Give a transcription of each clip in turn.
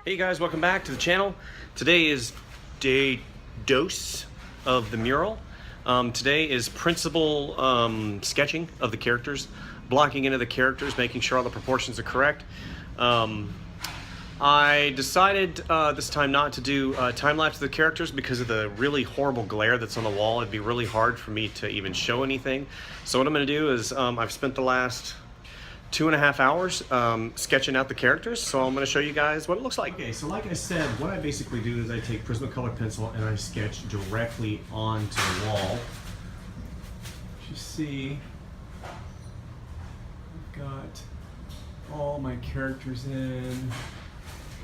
Hey guys, welcome back to the channel. Today is day dose of the mural. Today is principal sketching of the characters, blocking into the characters, making sure all the proportions are correct. I decided this time not to do time-lapse of the characters because of the really horrible glare that's on the wall. It'd be really hard for me to even show anything. So what I'm going to do is I've spent the last 2.5 hours sketching out the characters, so I'm going to show you guys what it looks like. Okay, so like I said, what I basically do is I take Prismacolor pencil and I sketch directly onto the wall. As you see, I've got all my characters in.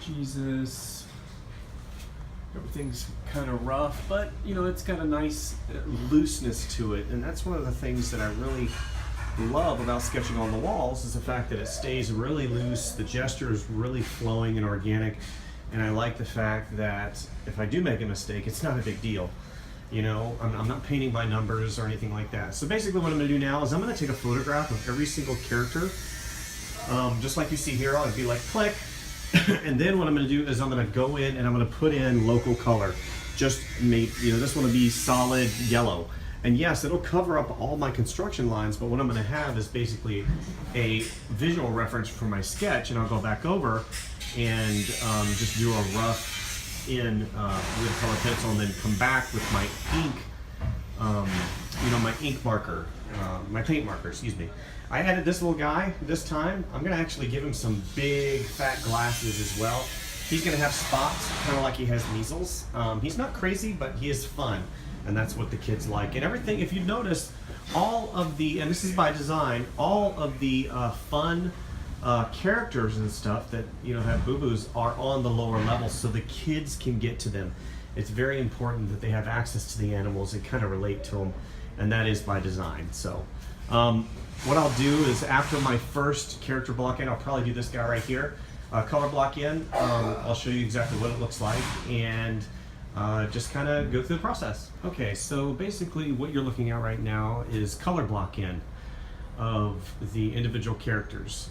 Jesus. Everything's kind of rough, but you know, it's got a nice looseness to it, and that's one of the things that I really love about sketching on the walls is the fact that it stays really loose, the gesture is really flowing and organic, and I like the fact that if I do make a mistake, it's not a big deal. You know, I'm not painting by numbers or anything like that. So basically what I'm going to do now is I'm going to take a photograph of every single character, just like you see here. I'll be like click, and then what I'm going to do is I'm going to go in and I'm going to put in local color. Just make, you know, this one will be solid yellow. And yes, it'll cover up all my construction lines, but what I'm going to have is basically a visual reference for my sketch, and I'll go back over and just do a rough in with color pencil, and then come back with my ink, you know, my ink marker, my paint marker, excuse me. I added this little guy this time. I'm going to actually give him some big fat glasses as well. He's going to have spots, kind of like he has measles. He's not crazy, but he is fun. And that's what the kids like. And everything, if you notice, all of the, and this is by design, all of the fun characters and stuff that, you know, have boo-boos are on the lower levels so the kids can get to them. It's very important that they have access to the animals and kind of relate to them, and that is by design. So what I'll do is after my first character block in, I'll probably do this guy right here, color block in. I'll show you exactly what it looks like, and just kind of go through the process. Okay, so basically what you're looking at right now is color block in of the individual characters.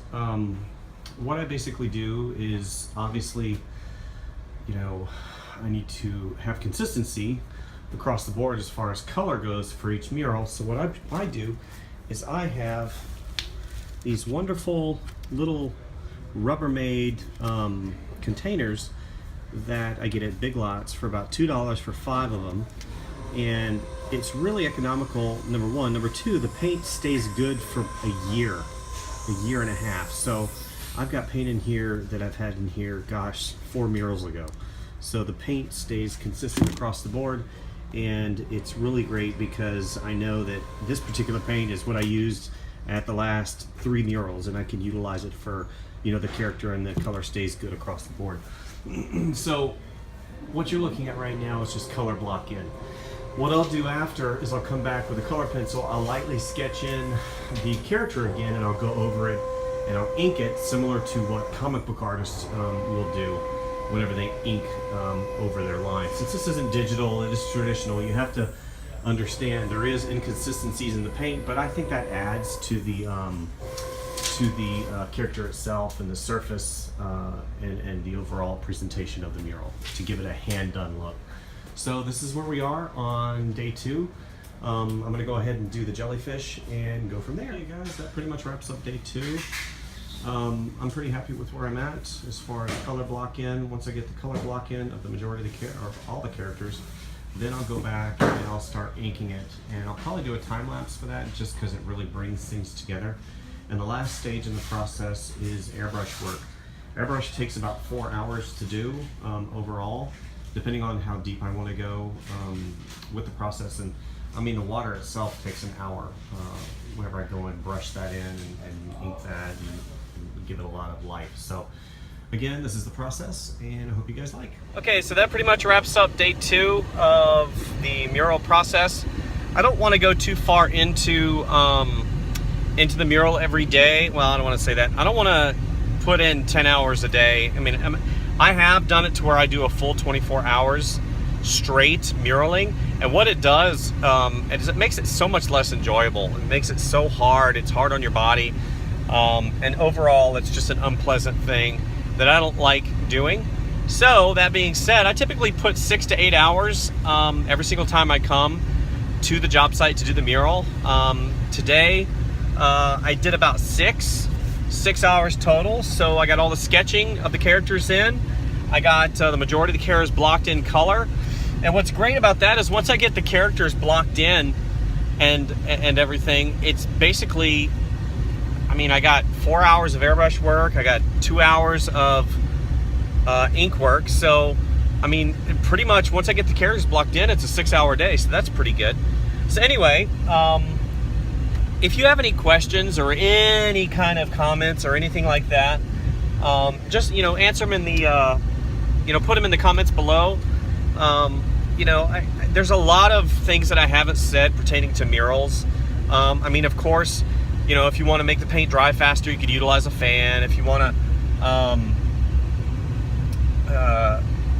What I basically do is, obviously, you know, I need to have consistency across the board as far as color goes for each mural. So what I do is I have these wonderful little Rubbermaid containers that I get at Big Lots for about $2 for 5 of them, and it's really economical, number one. Number two, the paint stays good for a year and a half. So I've got paint in here that I've had in here, gosh, 4 murals ago. So the paint stays consistent across the board, and it's really great because I know that this particular paint is what I used at the last 3 murals, and I can utilize it for, you know, the character, and the color stays good across the board. So what you're looking at right now is just color block in. What I'll do after is I'll come back with a color pencil, I'll lightly sketch in the character again, and I'll go over it and I'll ink it similar to what comic book artists will do whenever they ink over their lines. Since this isn't digital, it is traditional, you have to understand there is inconsistencies in the paint, but I think that adds to the character itself and the surface and the overall presentation of the mural to give it a hand-done look. So this is where we are on day 2. I'm going to go ahead and do the jellyfish and go from there. Hey guys, that pretty much wraps up day 2. I'm pretty happy with where I'm at as far as color block in. Once I get the color block in of the majority of or all the characters, then I'll go back and I'll start inking it, and I'll probably do a time lapse for that just because it really brings things together. And the last stage in the process is airbrush work. Airbrush takes about 4 hours to do overall, depending on how deep I want to go with the process. And I mean, the water itself takes an hour whenever I go and brush that in and ink that and give it a lot of life. So again, this is the process, and I hope you guys like. Okay, so that pretty much wraps up day 2 of the mural process. I don't want to go too far into the mural every day. Well, I don't want to say that. I don't want to put in 10 hours a day. I mean, I have done it to where I do a full 24 hours straight muraling, and what it does is it makes it so much less enjoyable. It makes it so hard. It's hard on your body, and overall it's just an unpleasant thing that I don't like doing. So that being said, I typically put 6 to 8 hours every single time I come to the job site to do the mural. Today I did about 6 hours total. So I got all the sketching of the characters in. I got the majority of the characters blocked in color. And what's great about that is once I get the characters blocked in and everything, it's basically, I mean, I got 4 hours of airbrush work. I got 2 hours of ink work. So, I mean, pretty much once I get the characters blocked in, it's a 6-hour day. So that's pretty good. So anyway, if you have any questions or any kind of comments or anything like that, just, answer them in the, put them in the comments below. There's a lot of things that I haven't said pertaining to murals. I mean, of course, if you want to make the paint dry faster, you could utilize a fan. If you want to,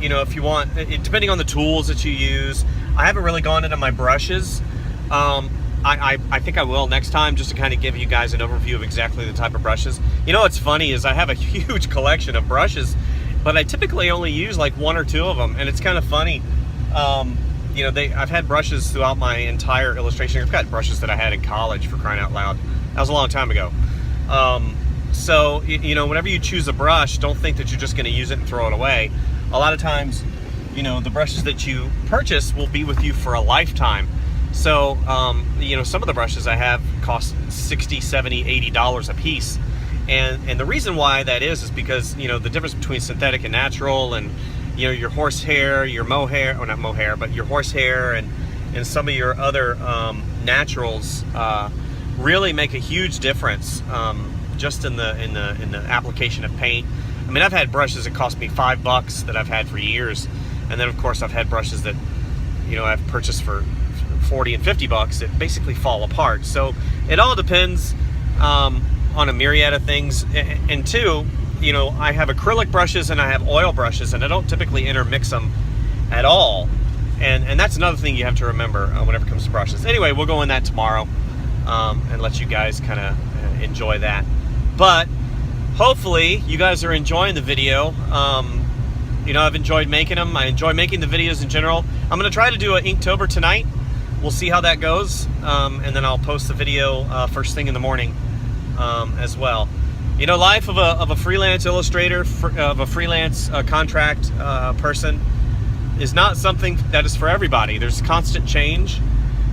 if you want, depending on the tools that you use. I haven't really gone into my brushes. I think I will next time, just to kind of give you guys an overview of exactly the type of brushes. What's funny is I have a huge collection of brushes, but I typically only use like 1 or 2 of them, and it's kind of funny. I've had brushes throughout my entire illustration. I've got brushes that I had in college, for crying out loud. That was a long time ago. So whenever you choose a brush, don't think that you're just going to use it and throw it away. A lot of times, the brushes that you purchase will be with you for a lifetime. So, some of the brushes I have cost $60, $70, $80 a piece. And the reason why that is because, the difference between synthetic and natural, and, your horsehair, your mohair, or not mohair, but your horsehair and some of your other naturals really make a huge difference just in the application of paint. I mean, I've had brushes that cost me $5 that I've had for years. And then, of course, I've had brushes that, I've purchased for $40 and $50 that basically fall apart. So it all depends on a myriad of things. And two, I have acrylic brushes and I have oil brushes, and I don't typically intermix them at all. And that's another thing you have to remember whenever it comes to brushes. Anyway, we'll go in that tomorrow and let you guys kind of enjoy that. But hopefully you guys are enjoying the video. I've enjoyed making them. I enjoy making the videos in general. I'm going to try to do an Inktober tonight. We'll see how that goes, and then I'll post the video first thing in the morning as well. Life of a freelance illustrator, of a freelance contract person, is not something that is for everybody. There's constant change.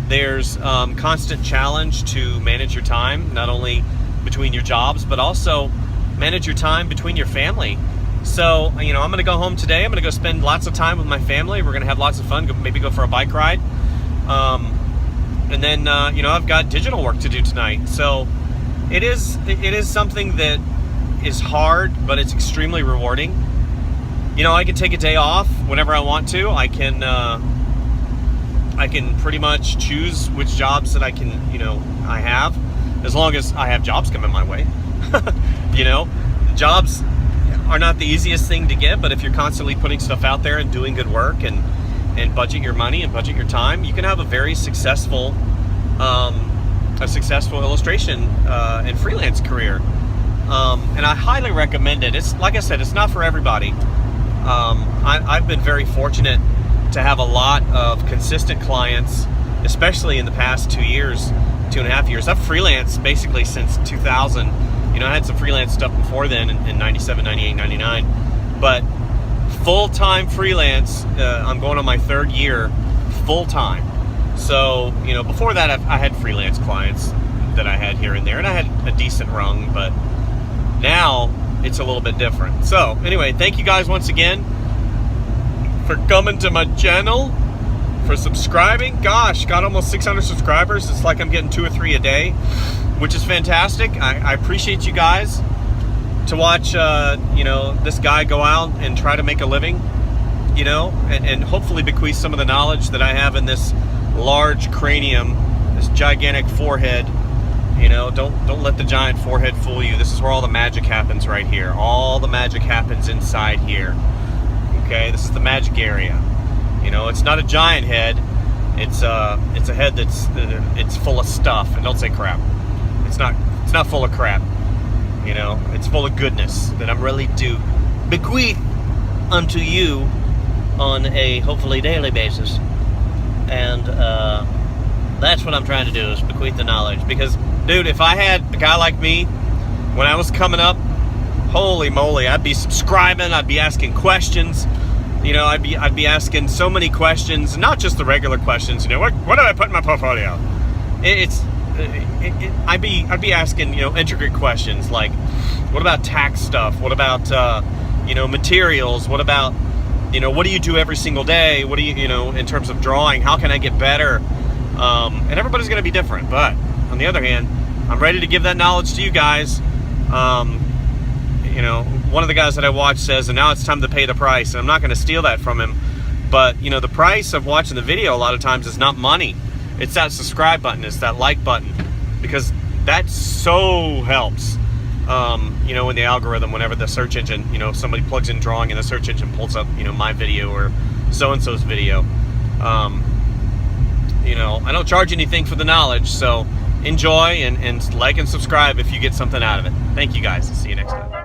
There's constant challenge to manage your time, not only between your jobs, but also manage your time between your family. So, I'm going to go home today. I'm going to go spend lots of time with my family. We're going to have lots of fun, maybe go for a bike ride. And then, I've got digital work to do tonight. So it is something that is hard, but it's extremely rewarding. I can take a day off whenever I want to. I can pretty much choose which jobs that I can, I have, as long as I have jobs coming my way. Jobs are not the easiest thing to get, but if you're constantly putting stuff out there and doing good work and budget your money and budget your time, you can have a very successful illustration and freelance career. And I highly recommend it. It's like I said, it's not for everybody. I've been very fortunate to have a lot of consistent clients, especially in the past 2 years, 2.5 years. I've freelanced basically since 2000. I had some freelance stuff before then in 97, 98, 99. But full-time freelance, I'm going on my 3rd year full-time. So, before that, I had freelance clients that I had here and there, and I had a decent rung, but now it's a little bit different. So, anyway, thank you guys once again for coming to my channel, for subscribing. Gosh, got almost 600 subscribers. It's like I'm getting 2 or 3 a day, which is fantastic. I appreciate you guys to watch, this guy go out and try to make a living, and hopefully bequeath some of the knowledge that I have in this large cranium, this gigantic forehead. Don't let the giant forehead fool you. This is where all the magic happens, right here. All the magic happens inside here. Okay, this is the magic area. It's not a giant head. It's a head it's full of stuff. And don't say crap. It's not full of crap. It's full of goodness that I'm really to bequeath unto you on a hopefully daily basis. And that's what I'm trying to do, is bequeath the knowledge. Because, dude, if I had a guy like me when I was coming up, holy moly, I'd be subscribing, I'd be asking questions. You know, I'd be asking so many questions, not just the regular questions. You know, what do I put in my portfolio? I'd be asking, you know, intricate questions like, what about tax stuff? What about you know, materials? What about, you know, what do you do every single day? What do you know, in terms of drawing? How can I get better? And everybody's going to be different. But on the other hand, I'm ready to give that knowledge to you guys. You know, one of the guys that I watch says, and now it's time to pay the price. And I'm not going to steal that from him. But, you know, the price of watching the video a lot of times is not money. It's that subscribe button. It's that like button. Because that so helps. You know, in the algorithm, whenever the search engine, you know, somebody plugs in drawing and the search engine pulls up, you know, my video or so-and-so's video. You know, I don't charge anything for the knowledge. So enjoy and like and subscribe if you get something out of it. Thank you guys. See you next time.